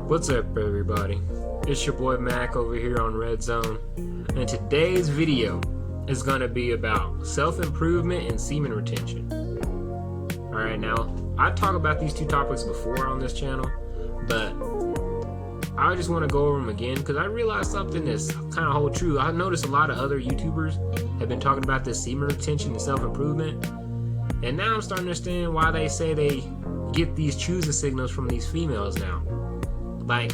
What's up, everybody? It's your boy Mac over here on Red Zone, and today's video is going to be about self-improvement and semen retention. Alright, now, I talked about these two topics before on this channel, but I just want to go over them again because I realized something that's kind of hold true. I noticed a lot of other YouTubers have been talking about this semen retention and self-improvement, and now I'm starting to understand why they say they get these choosing signals from these females now. Like,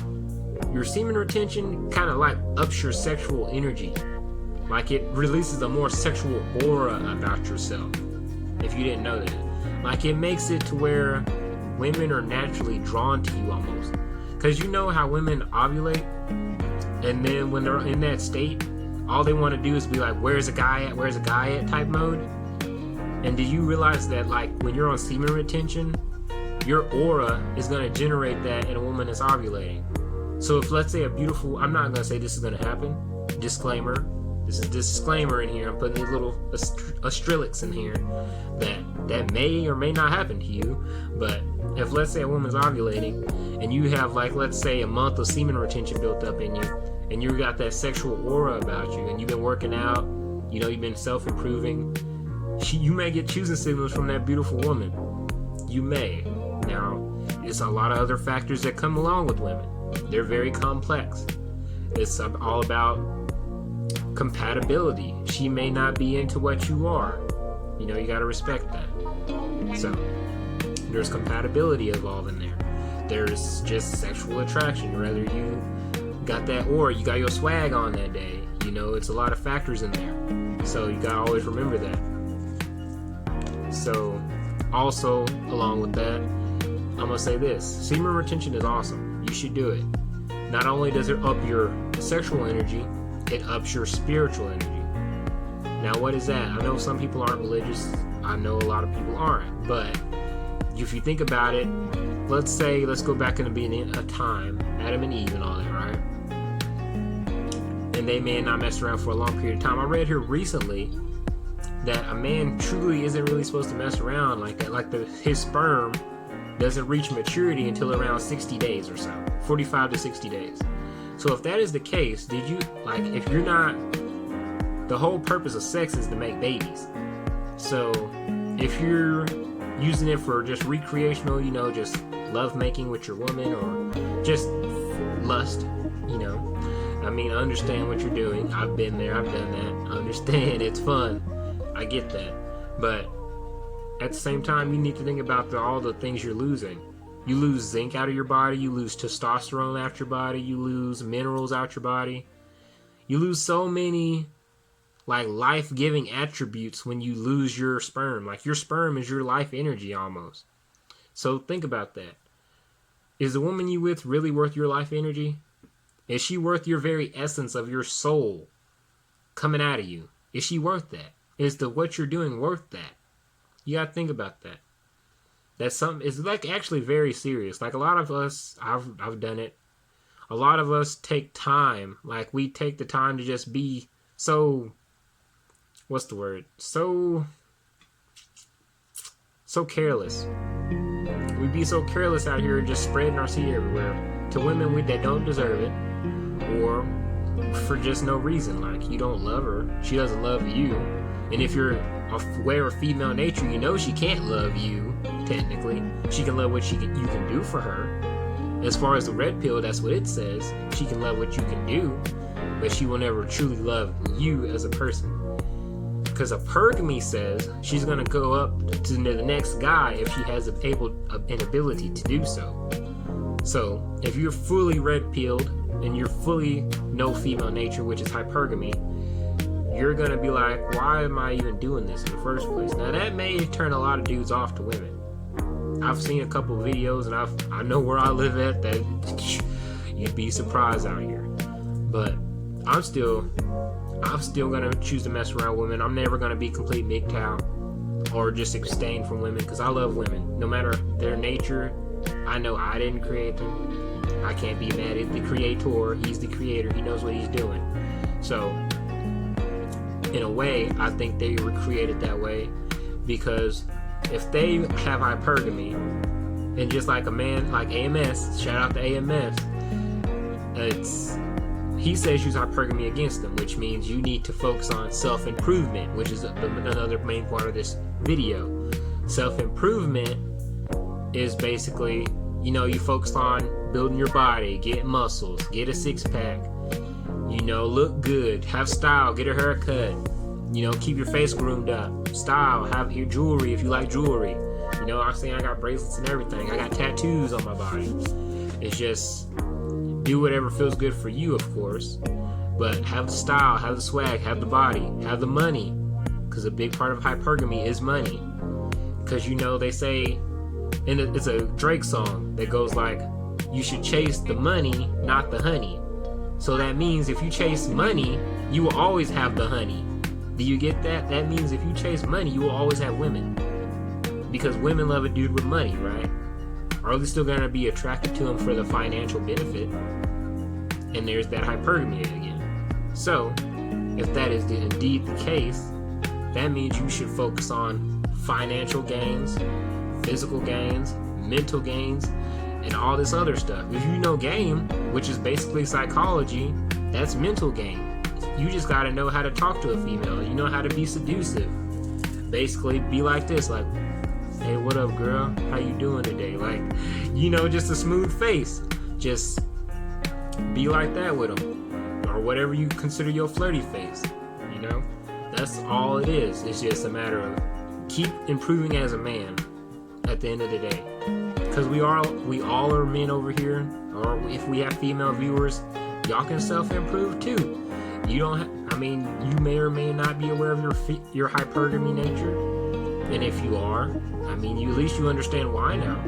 your semen retention kind of like ups your sexual energy. Like, it releases a more sexual aura about yourself, if you didn't know that. Like, it makes it to where women are naturally drawn to you almost. Because you know how women ovulate, and then when they're in that state, all they want to do is be like, where's a guy at, where's a guy at type mode. And do you realize that, like, when you're on semen retention, your aura is going to generate that in a woman that's ovulating. So if, let's say, a beautiful, I'm not going to say this is going to happen, disclaimer, this is a disclaimer in here, I'm putting these little asterisks in here that may or may not happen to you. But if, let's say, a woman's ovulating and you have, like, let's say a month of semen retention built up in you, and you got that sexual aura about you, and you've been working out, you know, you've been self-improving, you may get choosing signals from that beautiful woman. You may. Now, there's a lot of other factors that come along with women. They're very complex. It's all about compatibility. She may not be into what you are. You know, you gotta respect that. So, there's compatibility involved in there. There's just sexual attraction. Whether you got that or you got your swag on that day. You know, it's a lot of factors in there. So, you gotta always remember that. So, also, along with that, I'm gonna say this: semen retention is awesome. You should do it. Not only does it up your sexual energy, it ups your spiritual energy. Now, what is that? I know some people aren't religious. I know a lot of people aren't. But if you think about it, let's go back in the beginning of time, Adam and Eve and all that, right? And they may not mess around for a long period of time. I read here recently that a man truly isn't really supposed to mess around like that. Like his sperm doesn't reach maturity until around 60 days or so, 45 to 60 days. So if that is the case, if you're not, the whole purpose of sex is to make babies. So if you're using it for just recreational, you know, just love making with your woman or just lust, you know, I mean, I understand what you're doing. I've been there, I've done that. I understand, it's fun. I get that. But at the same time, you need to think about all the things you're losing. You lose zinc out of your body, you lose testosterone out your body, you lose minerals out your body. You lose so many, like, life-giving attributes when you lose your sperm. Like, your sperm is your life energy almost. So think about that. Is the woman you with really worth your life energy? Is she worth your very essence of your soul coming out of you? Is she worth that? Is what you're doing worth that? You gotta think about that. That's something. It's like actually very serious. Like, a lot of us, I've done it. A lot of us take time. Like, we take the time to just be so. What's the word? So careless. We be so careless out here, just spreading our seed everywhere to women that don't deserve it, or for just no reason. Like, you don't love her, she doesn't love you, and if you're aware of female nature, you know she can't love you. Technically, she can love what you can do for her. As far as the red pill, that's what it says. She can love what you can do, but she will never truly love you as a person. Because apergamy says she's gonna go up to the next guy if she has an ability to do so. So if you're fully red pilled and you're fully no female nature, which is hypergamy, you're gonna be like, why am I even doing this in the first place? Now, that may turn a lot of dudes off to women. I've seen a couple of videos, and I know where I live at, that you'd be surprised out here. But I'm still gonna choose to mess around with women. I'm never gonna be complete MGTOW or just abstain from women, because I love women. No matter their nature, I know I didn't create them. I can't be mad at the creator. He's the creator. He knows what he's doing. So, in a way, I think they were created that way, because if they have hypergamy, and just like a man like AMS, shout out to AMS, he says use hypergamy against them, which means you need to focus on self-improvement, which is another main part of this video. Self-improvement is basically, you focus on building your body, get muscles, get a six-pack, look good, have style, get a haircut, keep your face groomed up, style, have your jewelry if you like jewelry. I'm saying I got bracelets and everything. I got tattoos on my body. It's just do whatever feels good for you, of course, but have the style, have the swag, have the body, have the money, because a big part of hypergamy is money. Because they say, and it's a Drake song that goes like, you should chase the money, not the honey. So that means if you chase money, you will always have the honey. Do you get that? That means if you chase money, you will always have women. Because women love a dude with money, right? Are they still going to be attracted to him for the financial benefit? And there's that hypergamy again. So, if that is indeed the case, that means you should focus on financial gains, physical gains, mental gains, and all this other stuff. If you know game, which is basically psychology, that's mental game. You just got to know how to talk to a female. You know how to be seductive. Basically, be like this, like, hey, what up, girl? How you doing today? Like, just a smooth face. Just be like that with them. Or whatever you consider your flirty face. That's all it is. It's just a matter of keep improving as a man at the end of the day. Because we all are men over here. Or if we have female viewers, y'all can self-improve too. You may or may not be aware of your hypergamy nature. And if you are, at least you understand why now.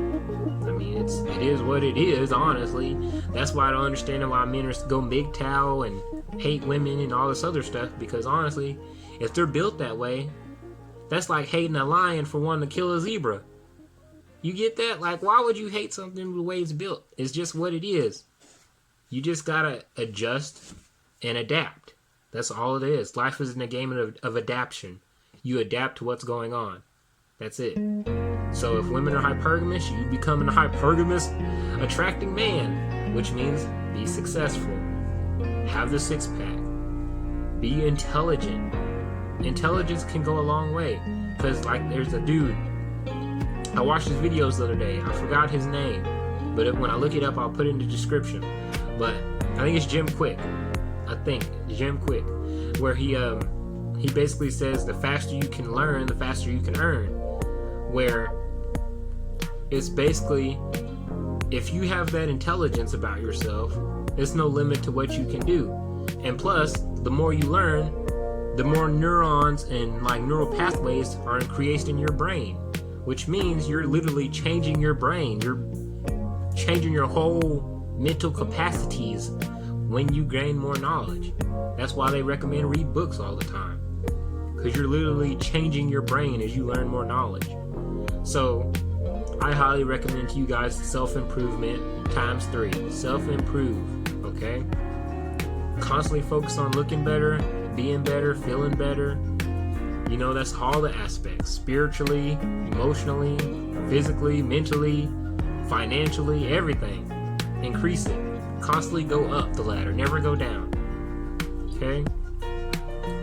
It is what it is, honestly. That's why I don't understand why men go MGTOW and hate women and all this other stuff. Because honestly, if they're built that way, that's like hating a lion for wanting to kill a zebra. You get that? Like, why would you hate something the way it's built? It's just what it is. You just gotta adjust and adapt. That's all it is. Life is in a game of adaptation. You adapt to what's going on. That's it. So if women are hypergamous, you become a hypergamous attracting man, which means be successful, have the six-pack, be intelligent. Intelligence can go a long way. Because there's a dude, I watched his videos the other day. I forgot his name, but when I look it up, I'll put it in the description. But I think it's Jim Quick. Where he basically says the faster you can learn, the faster you can earn. Where it's basically, if you have that intelligence about yourself, there's no limit to what you can do. And plus, the more you learn, the more neurons and neural pathways are created in your brain, which means you're literally changing your brain. You're changing your whole mental capacities when you gain more knowledge. That's why they recommend read books all the time, because you're literally changing your brain as you learn more knowledge. So I highly recommend to you guys self-improvement times 3. Self-improve, okay? Constantly focus on looking better, being better, feeling better. That's all the aspects. Spiritually, emotionally, physically, mentally, financially, everything. Increase it. Constantly go up the ladder, never go down. Okay?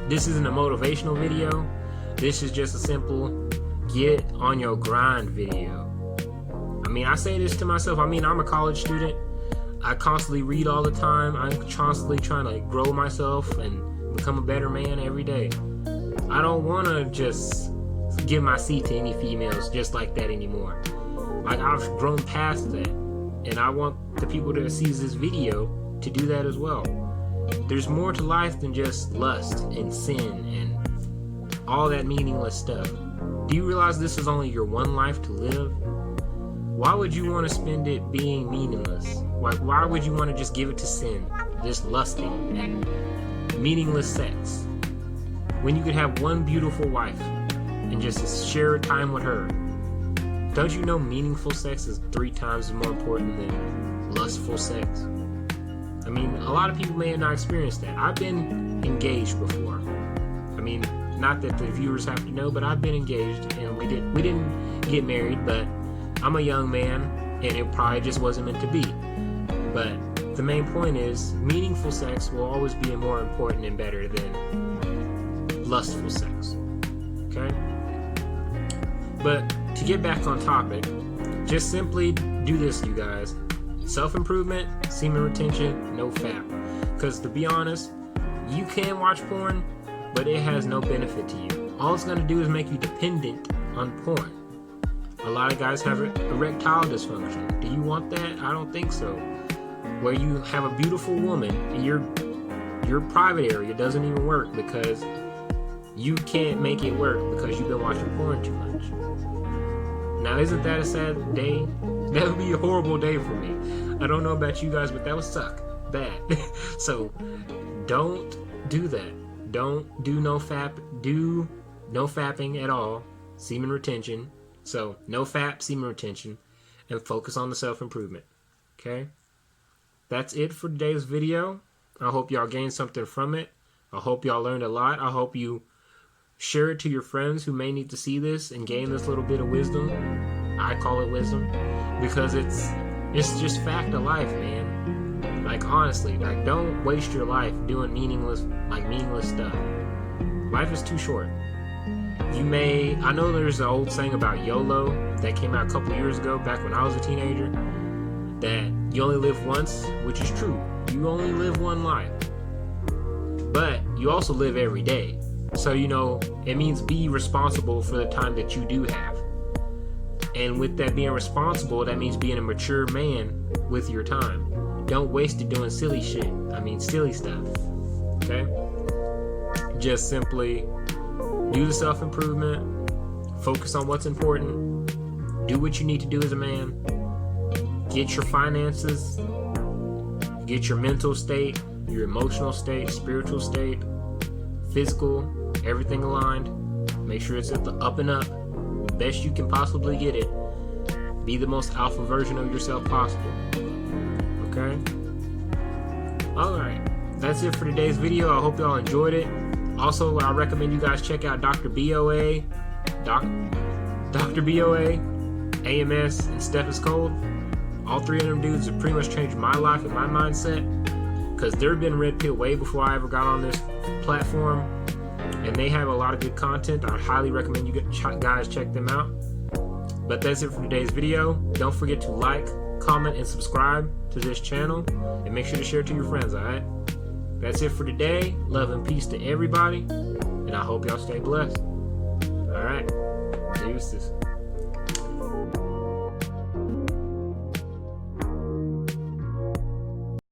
This isn't a motivational video. This is just a simple get on your grind video. I say this to myself. I'm a college student. I constantly read all the time. I'm constantly trying to grow myself and become a better man every day. I don't want to just give my seat to any females just like that anymore. I've grown past that. And I want the people that sees this video to do that as well. There's more to life than just lust and sin and all that meaningless stuff. Do you realize this is only your one life to live? Why would you want to spend it being meaningless? Why would you want to just give it to sin, just lusting and meaningless sex, when you could have one beautiful wife and just share time with her? Don't you know meaningful sex is 3 times more important than lustful sex? A lot of people may have not experienced that. I've been engaged before. Not that the viewers have to know, but I've been engaged, and we didn't get married, but I'm a young man, and it probably just wasn't meant to be. But the main point is meaningful sex will always be more important and better than lustful sex. Okay? But to get back on topic, just simply do this, you guys. Self-improvement, semen retention, no fap. Because to be honest, you can watch porn, but it has no benefit to you. All it's going to do is make you dependent on porn. A lot of guys have erectile dysfunction. Do you want that? I don't think so. Where you have a beautiful woman and your private area doesn't even work because you can't make it work because you've been watching porn too much. Now, isn't that a sad day? That would be a horrible day for me. I don't know about you guys, but that would suck bad. So don't do that. Don't do no fap. Do no fapping at all. Semen retention. So no fap, semen retention, and focus on the self-improvement. Okay? That's it for today's video. I hope y'all gained something from it. I hope y'all learned a lot. I hope you share it to your friends who may need to see this and gain this little bit of wisdom. I call it wisdom because it's just fact of life, man. Like, honestly, like, don't waste your life doing meaningless stuff. Life is too short. I know there's an old saying about YOLO that came out a couple years ago, back when I was a teenager, that you only live once, which is true. You only live one life. But you also live every day. So, it means be responsible for the time that you do have. And with that being responsible, that means being a mature man with your time. Don't waste it doing silly shit. Silly stuff. Okay? Just simply do the self-improvement. Focus on what's important. Do what you need to do as a man. Get your finances. Get your mental state, your emotional state, spiritual state, physical, everything aligned. Make sure it's at the up and up. Best you can possibly get it. Be the most alpha version of yourself possible. Okay? Alright. That's it for today's video. I hope y'all enjoyed it. Also, I recommend you guys check out Dr. BOA, Dr. BOA, AMS, and Steph is Cold. All three of them dudes have pretty much changed my life and my mindset, because they've been Redpill way before I ever got on this platform, and they have a lot of good content. I highly recommend you guys check them out. But that's it for today's video. Don't forget to like, comment, and subscribe to this channel, and make sure to share it to your friends, alright? That's it for today. Love and peace to everybody, and I hope y'all stay blessed. Alright, deuces.